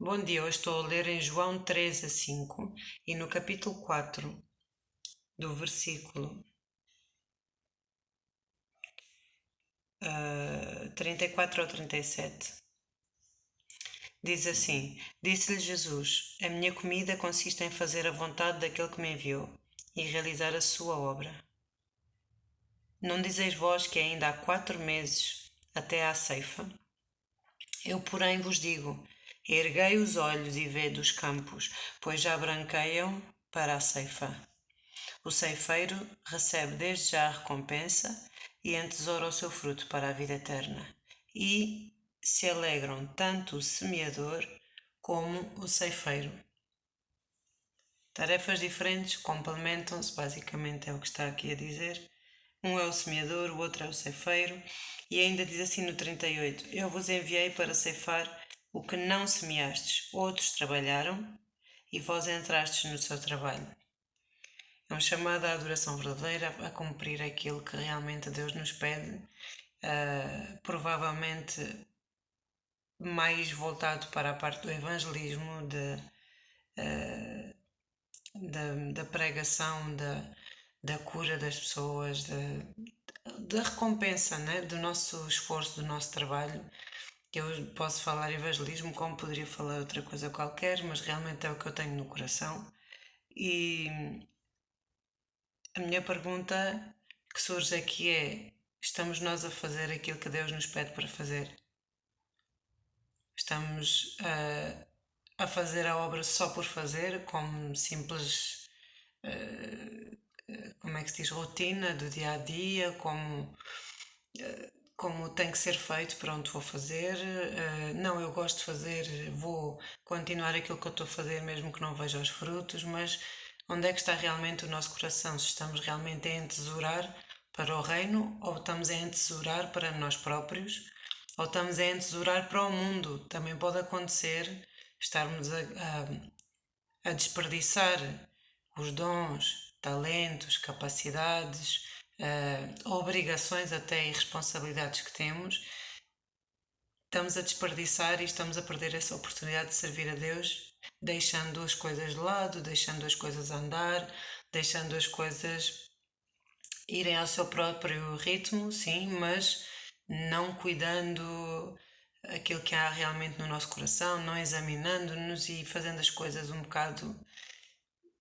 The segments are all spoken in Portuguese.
Bom dia, hoje estou a ler em João 3 a 5 e no capítulo 4 do versículo 34 ao 37. Diz assim: Disse-lhe Jesus: A minha comida consiste em fazer a vontade daquele que me enviou e realizar a sua obra. Não dizeis vós que ainda há 4 meses até à ceifa? Eu, porém, vos digo: erguei os olhos e vede os campos, pois já branqueiam para a ceifa. O ceifeiro recebe desde já a recompensa e entesoura o seu fruto para a vida eterna. E se alegram tanto o semeador como o ceifeiro. Tarefas diferentes complementam-se, basicamente é o que está aqui a dizer. Um é o semeador, o outro é o ceifeiro. E ainda diz assim no 38: Eu vos enviei para ceifar o que não semeastes. Outros trabalharam e vós entrastes no seu trabalho. É um chamado à adoração verdadeira, a cumprir aquilo que realmente Deus nos pede, provavelmente mais voltado para a parte do evangelismo, da pregação, da cura das pessoas, da recompensa, né? Do nosso esforço, do nosso trabalho. Eu posso falar evangelismo como poderia falar outra coisa qualquer, mas realmente é o que eu tenho no coração. E a minha pergunta que surge aqui é: estamos nós a fazer aquilo que Deus nos pede para fazer? Estamos a fazer a obra só por fazer, como simples, como é que se diz, rotina do dia a dia, como tem que ser feito, pronto, vou fazer. Não, eu gosto de fazer, vou continuar aquilo que eu estou a fazer, mesmo que não veja os frutos, mas onde é que está realmente o nosso coração? Se estamos realmente a entesourar para o reino, ou estamos a entesourar para nós próprios, ou estamos a entesourar para o mundo. Também pode acontecer estarmos a desperdiçar os dons, talentos, capacidades, obrigações até e responsabilidades que temos. Estamos a desperdiçar e estamos a perder essa oportunidade de servir a Deus, deixando as coisas de lado, deixando as coisas andar, deixando as coisas irem ao seu próprio ritmo, sim, mas não cuidando aquilo que há realmente no nosso coração, não examinando-nos e fazendo as coisas um bocado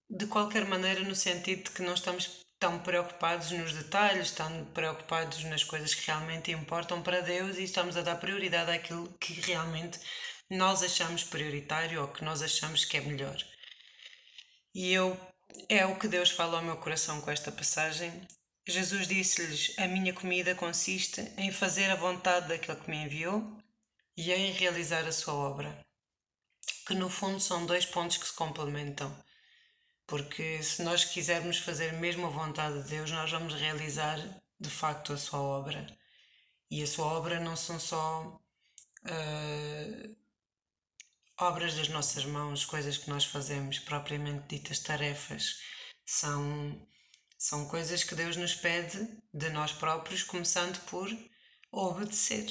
de qualquer maneira, no sentido de que não estamos tão preocupados nos detalhes, tão preocupados nas coisas que realmente importam para Deus e estamos a dar prioridade àquilo que realmente nós achamos prioritário ou que nós achamos que é melhor. E é o que Deus fala ao meu coração com esta passagem. Jesus disse-lhes: A minha comida consiste em fazer a vontade daquele que me enviou e em realizar a sua obra. Que no fundo são dois pontos que se complementam. Porque se nós quisermos fazer mesmo a vontade de Deus, nós vamos realizar de facto a sua obra. E a sua obra não são só obras das nossas mãos, coisas que nós fazemos, propriamente ditas tarefas. São coisas que Deus nos pede de nós próprios, começando por obedecer.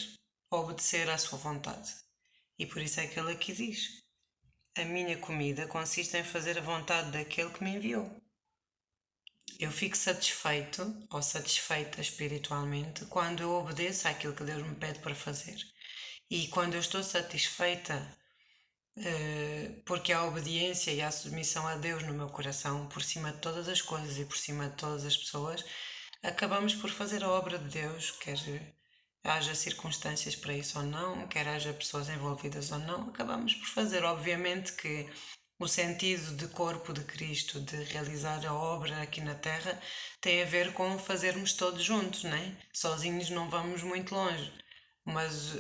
Obedecer à sua vontade. E por isso é que ele aqui diz: A minha comida consiste em fazer a vontade daquele que me enviou. Eu fico satisfeito ou satisfeita espiritualmente quando eu obedeço àquilo que Deus me pede para fazer. E quando eu estou satisfeita, porque há obediência e há submissão a Deus no meu coração, por cima de todas as coisas e por cima de todas as pessoas, acabamos por fazer a obra de Deus, quer haja circunstâncias para isso ou não, quer haja pessoas envolvidas ou não, acabamos por fazer. Obviamente que o sentido de corpo de Cristo, de realizar a obra aqui na Terra, tem a ver com fazermos todos juntos, né? Sozinhos não vamos muito longe, mas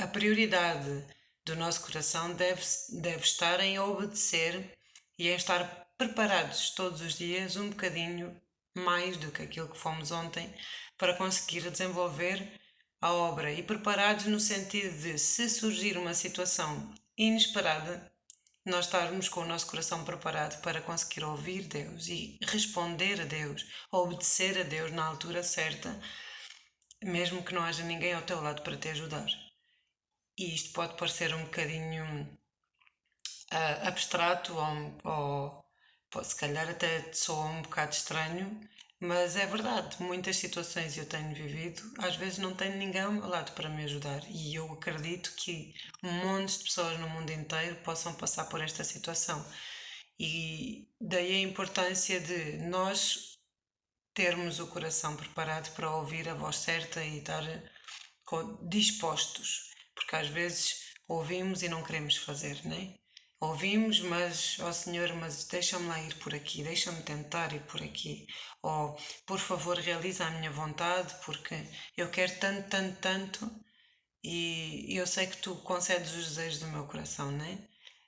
a prioridade do nosso coração deve estar em obedecer e em estar preparados todos os dias um bocadinho mais do que aquilo que fomos ontem para conseguir desenvolver a obra e preparados no sentido de, se surgir uma situação inesperada, nós estarmos com o nosso coração preparado para conseguir ouvir Deus e responder a Deus, obedecer a Deus na altura certa, mesmo que não haja ninguém ao teu lado para te ajudar. E isto pode parecer um bocadinho abstrato ou se calhar até soa um bocado estranho, mas é verdade, muitas situações eu tenho vivido, às vezes não tenho ninguém ao meu lado para me ajudar e eu acredito que montes de pessoas no mundo inteiro possam passar por esta situação. E daí a importância de nós termos o coração preparado para ouvir a voz certa e estar dispostos, porque às vezes ouvimos e não queremos fazer, não é? Ouvimos, mas, ó Senhor, mas deixa-me lá ir por aqui, deixa-me tentar ir por aqui. Ou, por favor, realiza a minha vontade, porque eu quero tanto, tanto, tanto, e eu sei que tu concedes os desejos do meu coração, não é?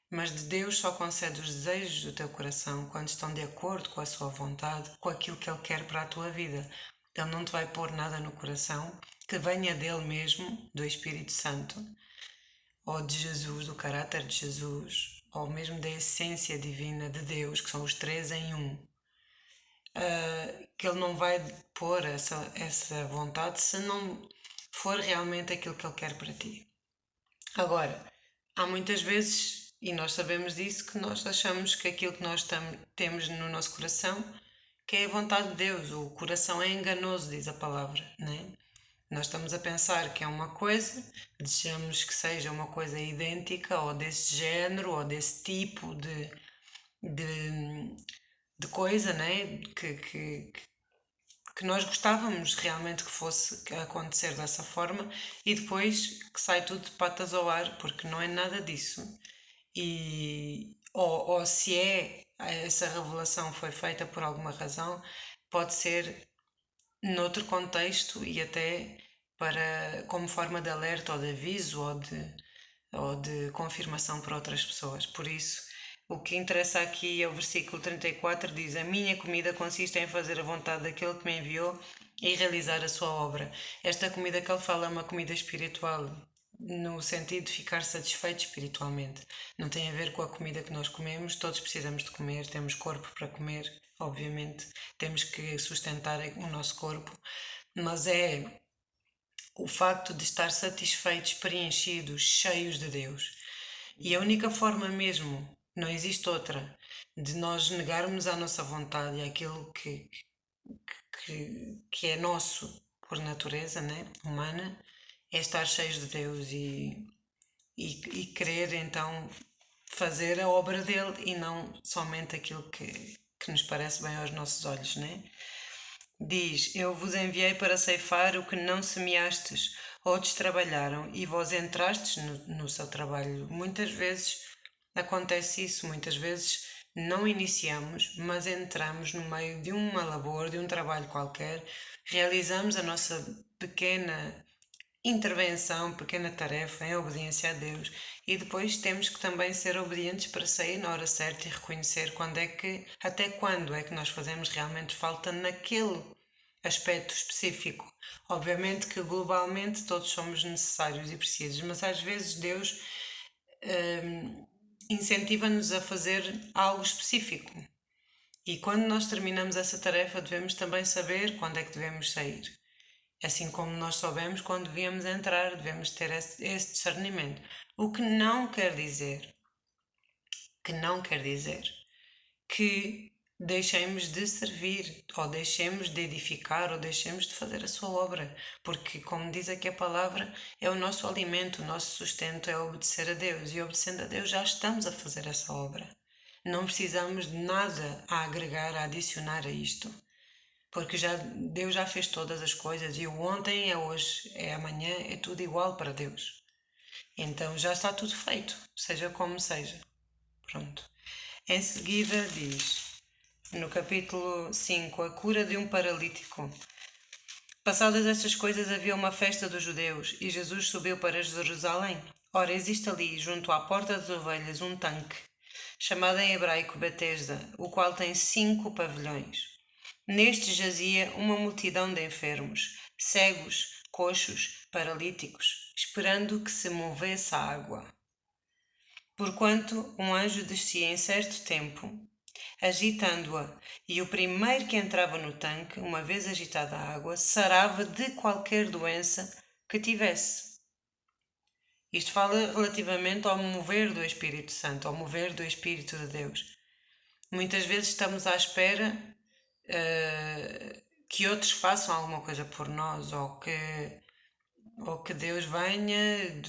Mas de Deus só concede os desejos do teu coração quando estão de acordo com a sua vontade, com aquilo que Ele quer para a tua vida. Ele não te vai pôr nada no coração que venha dele mesmo, do Espírito Santo, ou de Jesus, do caráter de Jesus, ou mesmo da essência divina de Deus, que são os três em um. Que Ele não vai pôr essa vontade se não for realmente aquilo que Ele quer para ti. Agora, há muitas vezes, e nós sabemos disso, que nós achamos que aquilo que nós temos no nosso coração, que é a vontade de Deus. O coração é enganoso, diz a palavra, não é? Nós estamos a pensar que é uma coisa, desejamos que seja uma coisa idêntica, ou desse género, ou desse tipo de, de coisa, né? Que nós gostávamos realmente que fosse acontecer dessa forma e depois que sai tudo de patas ao ar, porque não é nada disso. Ou se essa revelação foi feita por alguma razão, pode ser noutro contexto e até como forma de alerta ou de aviso ou de confirmação para outras pessoas. Por isso, o que interessa aqui é o versículo 34, diz: A minha comida consiste em fazer a vontade daquele que me enviou e realizar a sua obra. Esta comida que ele fala é uma comida espiritual, no sentido de ficar satisfeito espiritualmente. Não tem a ver com a comida que nós comemos, todos precisamos de comer, temos corpo para comer, obviamente, temos que sustentar o nosso corpo, mas é o facto de estar satisfeitos, preenchidos, cheios de Deus. E a única forma mesmo, não existe outra, de nós negarmos a nossa vontade e aquilo que é nosso por natureza, né, humana, é estar cheios de Deus e querer então fazer a obra dele e não somente aquilo que nos parece bem aos nossos olhos, né? Diz: Eu vos enviei para ceifar o que não semeastes, outros trabalharam e vós entrastes no seu trabalho. Muitas vezes acontece isso, muitas vezes não iniciamos, mas entramos no meio de uma labor, de um trabalho qualquer, realizamos a nossa pequena intervenção, pequena tarefa em obediência a Deus e depois temos que também ser obedientes para sair na hora certa e reconhecer até quando é que nós fazemos realmente falta naquele aspecto específico. Obviamente que globalmente todos somos necessários e precisos, mas às vezes Deus incentiva-nos a fazer algo específico. E quando nós terminamos essa tarefa, devemos também saber quando é que devemos sair. Assim como nós soubemos quando devíamos entrar, devemos ter esse discernimento. O que não quer dizer que deixemos de servir, ou deixemos de edificar, ou deixemos de fazer a sua obra, porque, como diz aqui a palavra, é o nosso alimento, o nosso sustento é obedecer a Deus, e obedecendo a Deus já estamos a fazer essa obra. Não precisamos de nada a agregar, a adicionar a isto, porque Deus já fez todas as coisas, e o ontem é hoje, é amanhã, é tudo igual para Deus. Então já está tudo feito, seja como seja. Pronto. Em seguida diz, no capítulo 5, a cura de um paralítico. Passadas estas coisas havia uma festa dos judeus e Jesus subiu para Jerusalém. Ora, existe ali, junto à porta das ovelhas, um tanque, chamado em hebraico Betesda, o qual tem 5 pavilhões. Neste jazia uma multidão de enfermos, cegos, coxos, paralíticos, esperando que se movesse a água. Porquanto um anjo descia em certo tempo, agitando-a, e o primeiro que entrava no tanque, uma vez agitada a água, sarava de qualquer doença que tivesse. Isto fala relativamente ao mover do Espírito Santo, ao mover do Espírito de Deus. Muitas vezes estamos à espera que outros façam alguma coisa por nós, ou que Deus venha,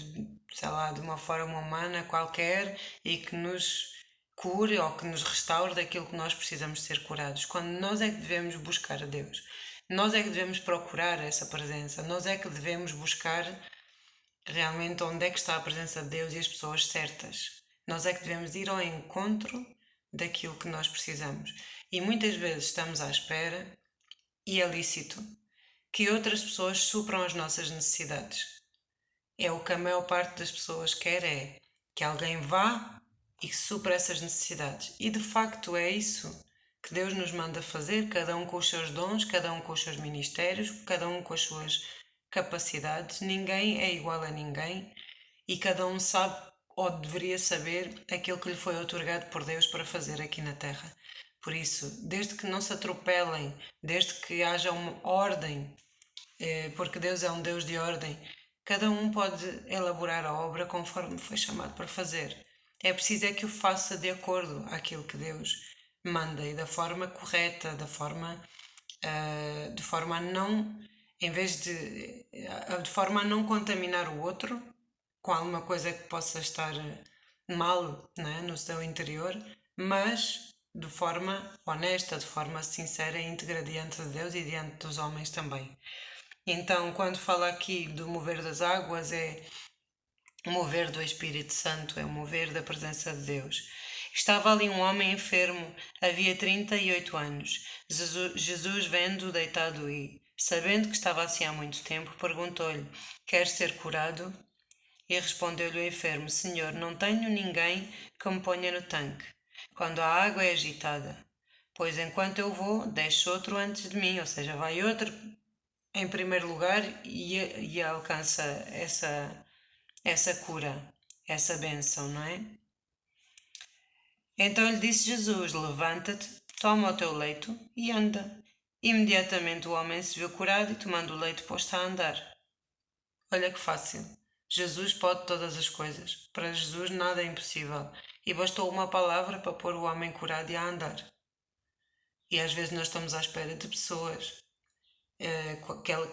sei lá, de uma forma humana qualquer e que nos cure ou que nos restaure daquilo que nós precisamos ser curados. Quando nós é que devemos buscar a Deus, nós é que devemos procurar essa presença, nós é que devemos buscar realmente onde é que está a presença de Deus e as pessoas certas. Nós é que devemos ir ao encontro daquilo que nós precisamos. E muitas vezes estamos à espera, e é lícito, que outras pessoas supram as nossas necessidades. É o que a maior parte das pessoas quer, é que alguém vá e supra essas necessidades. E de facto é isso que Deus nos manda fazer, cada um com os seus dons, cada um com os seus ministérios, cada um com as suas capacidades. Ninguém é igual a ninguém e cada um sabe ou deveria saber aquilo que lhe foi outorgado por Deus para fazer aqui na Terra. Por isso, desde que não se atropelem, desde que haja uma ordem, porque Deus é um Deus de ordem, cada um pode elaborar a obra conforme foi chamado para fazer. É preciso é que o faça de acordo àquilo que Deus manda e da forma correta, de forma a não, em vez de forma a não contaminar o outro com alguma coisa que possa estar mal, né, no seu interior, mas de forma honesta, de forma sincera e íntegra diante de Deus e diante dos homens também. Então, quando fala aqui do mover das águas, é o mover do Espírito Santo, é o mover da presença de Deus. Estava ali um homem enfermo, havia 38 anos. Jesus vendo-o deitado e, sabendo que estava assim há muito tempo, perguntou-lhe: Queres ser curado? E respondeu-lhe o enfermo: Senhor, não tenho ninguém que me ponha no tanque, quando a água é agitada. Pois enquanto eu vou, deixo outro antes de mim, ou seja, vai outro em primeiro lugar e alcança essa cura, essa bênção, não é? Então lhe disse Jesus: Levanta-te, toma o teu leito e anda. Imediatamente o homem se viu curado e, tomando o leito, pôs-se a andar. Olha que fácil. Jesus pode todas as coisas. Para Jesus nada é impossível. E bastou uma palavra para pôr o homem curado e a andar. E às vezes nós estamos à espera de pessoas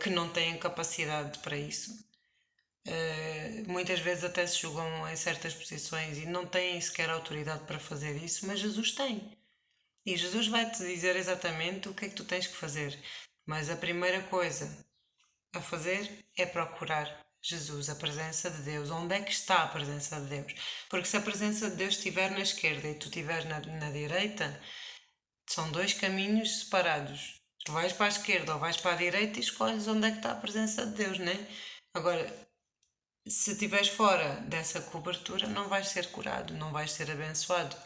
que não têm capacidade para isso. Muitas vezes até se julgam em certas posições e não têm sequer autoridade para fazer isso, mas Jesus tem. E Jesus vai-te dizer exatamente o que é que tu tens que fazer. Mas a primeira coisa a fazer é procurar Jesus, a presença de Deus. Onde é que está a presença de Deus? Porque se a presença de Deus estiver na esquerda e tu estiveres na direita, são dois caminhos separados. Tu vais para a esquerda ou vais para a direita e escolhes onde é que está a presença de Deus, não é? Agora, se estiveres fora dessa cobertura, não vais ser curado, não vais ser abençoado.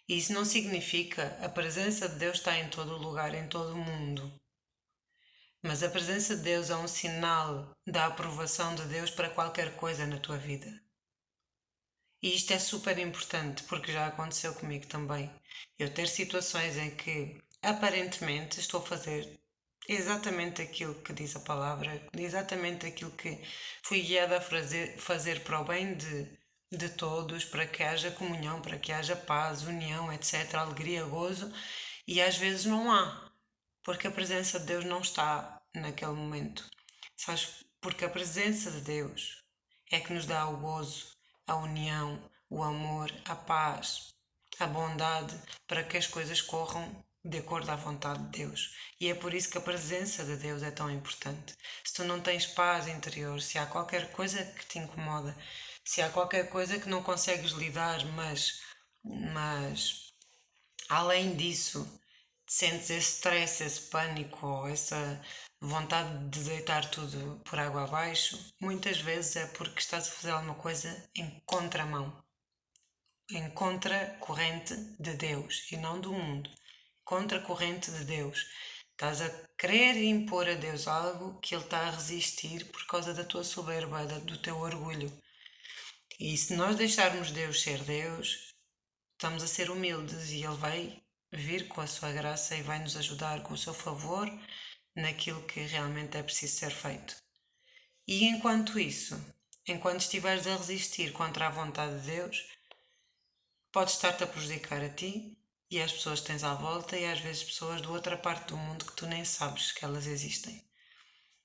E isso não significa a presença de Deus está em todo o lugar, em todo o mundo. Mas a presença de Deus é um sinal da aprovação de Deus para qualquer coisa na tua vida. E isto é super importante porque já aconteceu comigo também. Eu ter situações em que aparentemente estou a fazer exatamente aquilo que diz a palavra, exatamente aquilo que fui guiada a fazer para o bem de todos, para que haja comunhão, para que haja paz, união, etc., alegria, gozo, e às vezes não há, porque a presença de Deus não está naquele momento. Sabes? Porque a presença de Deus é que nos dá o gozo, a união, o amor, a paz, a bondade, para que as coisas corram de acordo à vontade de Deus. E é por isso que a presença de Deus é tão importante. Se tu não tens paz interior, se há qualquer coisa que te incomoda, se há qualquer coisa que não consegues lidar, mas além disso, sentes esse stress, esse pânico ou essa vontade de deitar tudo por água abaixo, muitas vezes é porque estás a fazer alguma coisa em contramão, em contracorrente de Deus e não do mundo. Contracorrente de Deus. Estás a querer impor a Deus algo que Ele está a resistir por causa da tua soberba, do teu orgulho. E se nós deixarmos Deus ser Deus, estamos a ser humildes e Ele vai vir com a sua graça e vai nos ajudar com o seu favor naquilo que realmente é preciso ser feito. E enquanto isso, enquanto estiveres a resistir contra a vontade de Deus, pode estar-te a prejudicar a ti e às pessoas que tens à volta e às vezes pessoas de outra parte do mundo que tu nem sabes que elas existem.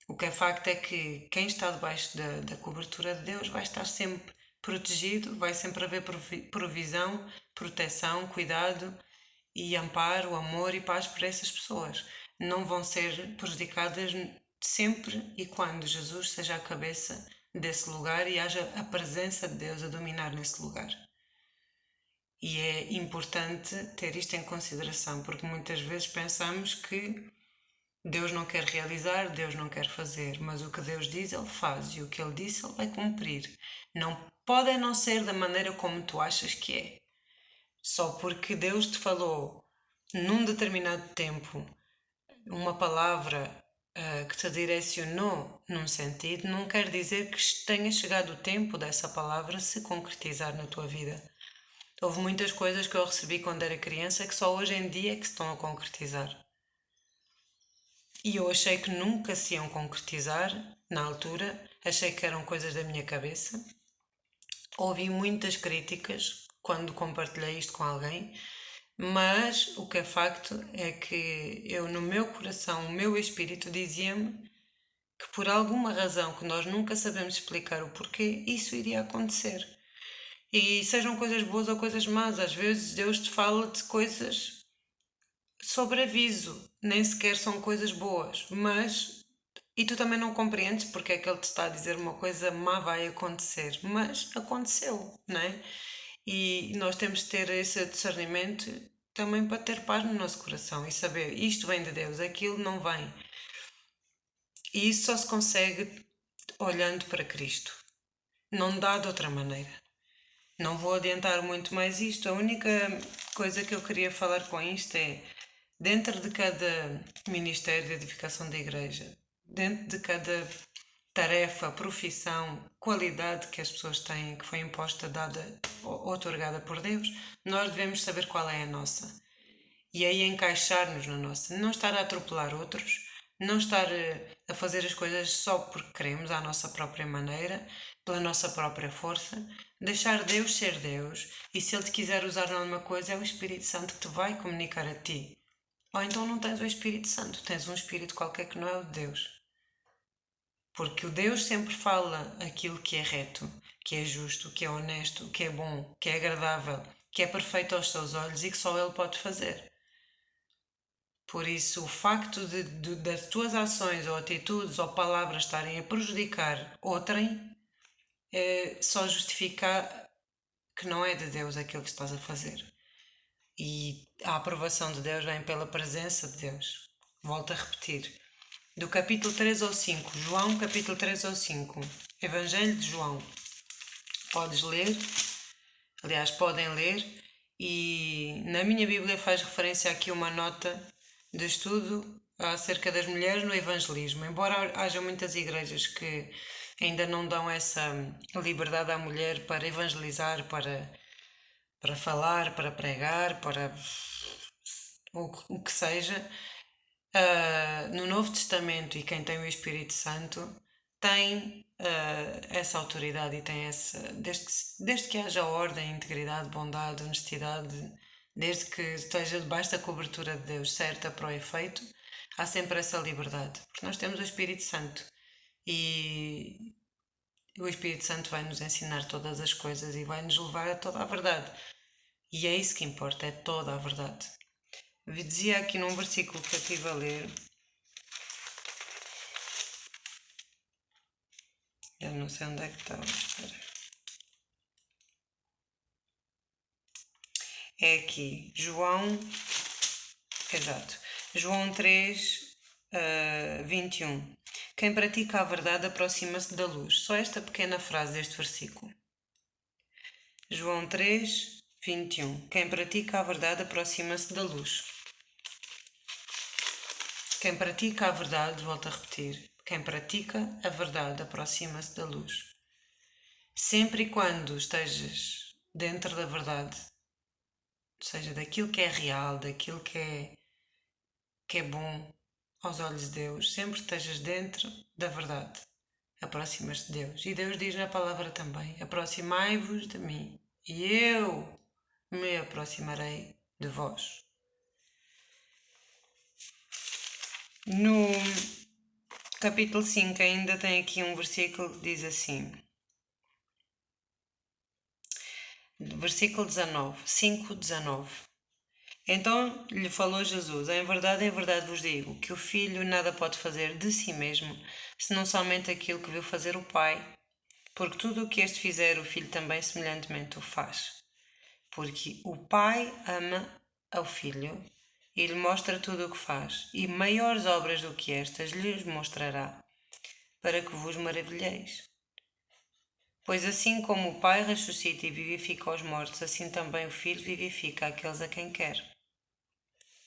O que é facto é que quem está debaixo da cobertura de Deus vai estar sempre protegido, vai sempre haver provisão, proteção, cuidado e amparo, amor e paz por essas pessoas. Não vão ser prejudicadas sempre e quando Jesus seja a cabeça desse lugar e haja a presença de Deus a dominar nesse lugar. E é importante ter isto em consideração, porque muitas vezes pensamos que Deus não quer realizar, Deus não quer fazer, mas o que Deus diz, Ele faz, e o que Ele disse, Ele vai cumprir. Não pode não ser da maneira como tu achas que é. Só porque Deus te falou num determinado tempo uma palavra que te direcionou num sentido, não quer dizer que tenha chegado o tempo dessa palavra se concretizar na tua vida. Houve muitas coisas que eu recebi quando era criança que só hoje em dia é que se estão a concretizar. E eu achei que nunca se iam concretizar na altura, achei que eram coisas da minha cabeça. Ouvi muitas críticas quando compartilhei isto com alguém, mas o que é facto é que eu, no meu coração, o meu espírito dizia-me que por alguma razão que nós nunca sabemos explicar o porquê, isso iria acontecer. E sejam coisas boas ou coisas más, às vezes Deus te fala de coisas sobre aviso, nem sequer são coisas boas, mas e tu também não compreendes porque é que ele te está a dizer uma coisa má vai acontecer, mas aconteceu, não é? E nós temos de ter esse discernimento também para ter paz no nosso coração e saber isto vem de Deus, aquilo não vem. E isso só se consegue olhando para Cristo. Não dá de outra maneira. Não vou adiantar muito mais isto. A única coisa que eu queria falar com isto é, dentro de cada ministério de edificação da igreja, dentro de cada tarefa, profissão, qualidade que as pessoas têm, que foi imposta, dada ou otorgada por Deus, nós devemos saber qual é a nossa. E aí encaixar-nos na nossa. Não estar a atropelar outros, não estar a fazer as coisas só porque queremos, à nossa própria maneira, pela nossa própria força. Deixar Deus ser Deus. E se Ele te quiser usar numa coisa, é o Espírito Santo que te vai comunicar a ti. Ou então não tens o Espírito Santo, tens um Espírito qualquer que não é o de Deus. Porque o Deus sempre fala aquilo que é reto, que é justo, que é honesto, que é bom, que é agradável, que é perfeito aos seus olhos e que só Ele pode fazer. Por isso, o facto das tuas ações ou atitudes ou palavras estarem a prejudicar outrem só justifica que não é de Deus aquilo que estás a fazer. E a aprovação de Deus vem pela presença de Deus. Volto a repetir. Do capítulo 3 ao 5, João capítulo 3 ao 5, Evangelho de João. Podes ler, aliás, podem ler, e na minha Bíblia faz referência aqui uma nota de estudo acerca das mulheres no evangelismo. Embora haja muitas igrejas que ainda não dão essa liberdade à mulher para evangelizar, para falar, para pregar, para o que seja, no Novo Testamento, e quem tem o Espírito Santo tem essa autoridade e tem essa. Desde que haja ordem, integridade, bondade, honestidade, desde que esteja debaixo da cobertura de Deus certa para o efeito, há sempre essa liberdade. Porque nós temos o Espírito Santo e o Espírito Santo vai nos ensinar todas as coisas e vai nos levar a toda a verdade. E é isso que importa, é toda a verdade. Dizia aqui num versículo que eu estive a ler, eu não sei onde é que estava, espera. É aqui, João 3, 21. Quem pratica a verdade aproxima-se da luz. Só esta pequena frase deste versículo. João 3, 21. Quem pratica a verdade aproxima-se da luz. Quem pratica a verdade, volto a repetir, quem pratica a verdade aproxima-se da luz. Sempre e quando estejas dentro da verdade, ou seja, daquilo que é real, daquilo que é bom aos olhos de Deus, sempre estejas dentro da verdade. aproximas-te de Deus. E Deus diz na palavra também: aproximai-vos de mim, e eu me aproximarei de vós. No capítulo 5 ainda tem aqui um versículo que diz assim, versículo 19, 5:19. Então lhe falou Jesus: em verdade vos digo, que o Filho nada pode fazer de si mesmo, senão somente aquilo que viu fazer o Pai, porque tudo o que este fizer, o Filho também semelhantemente o faz. Porque o Pai ama ao Filho e lhe mostra tudo o que faz, e maiores obras do que estas lhes mostrará, para que vos maravilheis. Pois assim como o Pai ressuscita e vivifica os mortos, assim também o Filho vivifica aqueles a quem quer.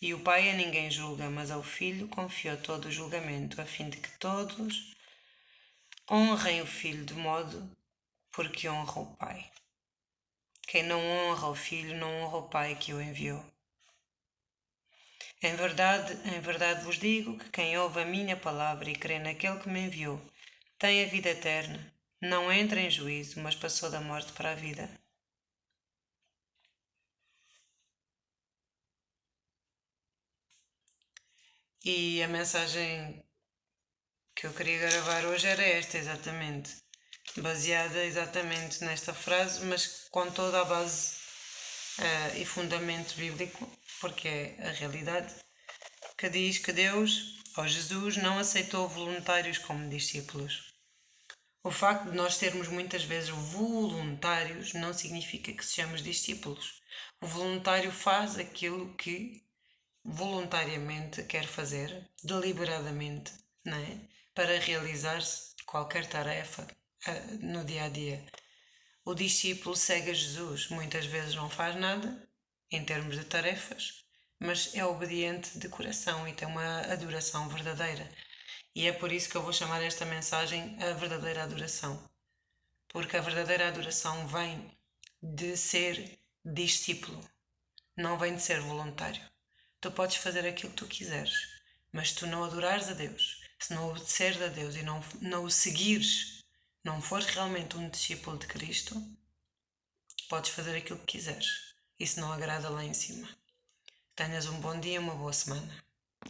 E o Pai a ninguém julga, mas ao Filho confiou todo o julgamento, a fim de que todos honrem o Filho de modo porque honra o Pai. Quem não honra o Filho não honra o Pai que o enviou. Em verdade vos digo que quem ouve a minha palavra e crê naquele que me enviou tem a vida eterna, não entra em juízo, mas passou da morte para a vida. E a mensagem que eu queria gravar hoje era esta, exatamente. Baseada exatamente nesta frase, mas com toda a base e fundamento bíblico, porque é a realidade, que diz que Deus, ou Jesus, não aceitou voluntários como discípulos. O facto de nós sermos muitas vezes voluntários não significa que sejamos discípulos. O voluntário faz aquilo que voluntariamente quer fazer, deliberadamente, não é? Para realizar-se qualquer tarefa no dia a dia. O discípulo segue a Jesus, muitas vezes não faz nada em termos de tarefas, mas é obediente de coração e tem uma adoração verdadeira. E é por isso que eu vou chamar esta mensagem a verdadeira adoração. Porque a verdadeira adoração vem de ser discípulo, não vem de ser voluntário. Tu podes fazer aquilo que tu quiseres, mas se tu não adorares a Deus, se não obedeceres a Deus e não o seguires, não fores realmente um discípulo de Cristo, podes fazer aquilo que quiseres. Isso não agrada lá em cima. Tenhas um bom dia, uma boa semana.